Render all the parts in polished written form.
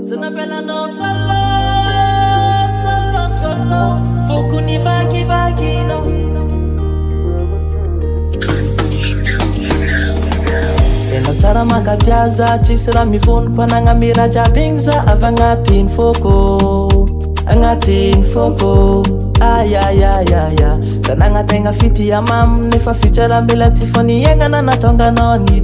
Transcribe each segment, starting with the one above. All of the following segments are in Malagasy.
Sanabellano solo, solo, solo. Fokuni vaki vaki no. Eno tsara mankatiaza tsisy raha mivono mpanagna miraja bingza avy agnatin'ny foko ayayayaya zanagnategna fitia mamy nefa fitsarambela tsy fo niaignana natonganao ny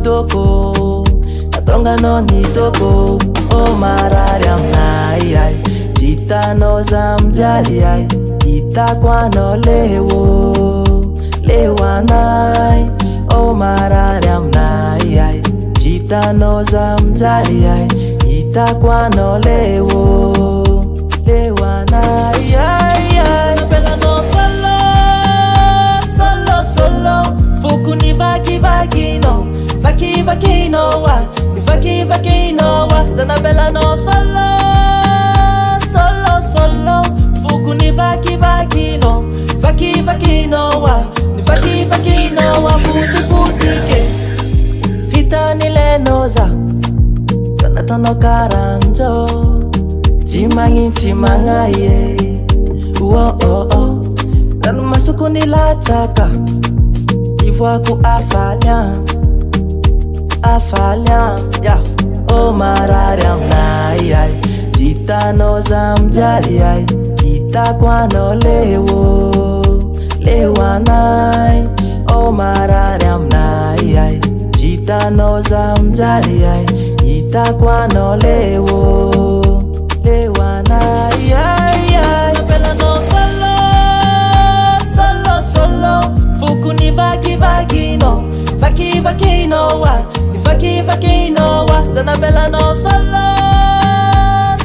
doko oh marary aminay ay hitanao za mijaly ay hitako anao leo anay oh marary aminay ay hitanao za mijaly ay hitako anao leo anay ay Sanabellano solo, solo, solo. Fokuni vaki vaki no, vaki vaki no wa, vaki vaki no wa. Sanabellano solo, solo, solo. Fokuni vaki vaki no, vaki vaki no wa, vaki vaki no wa. Puti ke, vitani lenoza, sanatano karanjo, chimangaye. Oh oh oh, dan masuk nilataka, ivoaku afalya, ya. Oh marary aminay ay, hitano za mijaly ay, hitako anao leo anay. Oh marary aminay ay, hitano za mijaly ay, hitako anao leo anay ay. Sanabellano solo, solo, solo. Fokuni vaki vaki no, vaki vaki no wa, vaki vaki no wa. Sanabellano solo,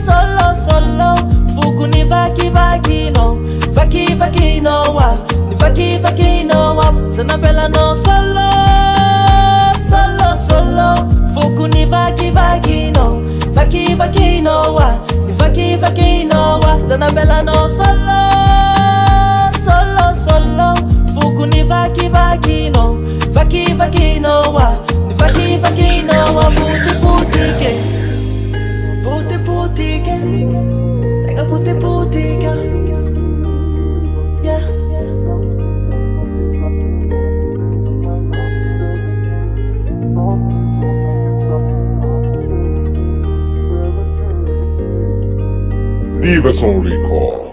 solo, solo. Fokuni vaki vaki no, vaki vaki no wa, vaki vaki no wa. Sanabellano solo, solo, solo. Fokuni vaki vaki no, vaki vaki no wa, vaki vaki no wa. Sanabellano solo, solo, solo. Fokuni vaki vaki no, vaki vaki no wa, vaki vaki no wa. Puti ke, tenga puti ke, yeah. Leave us on record.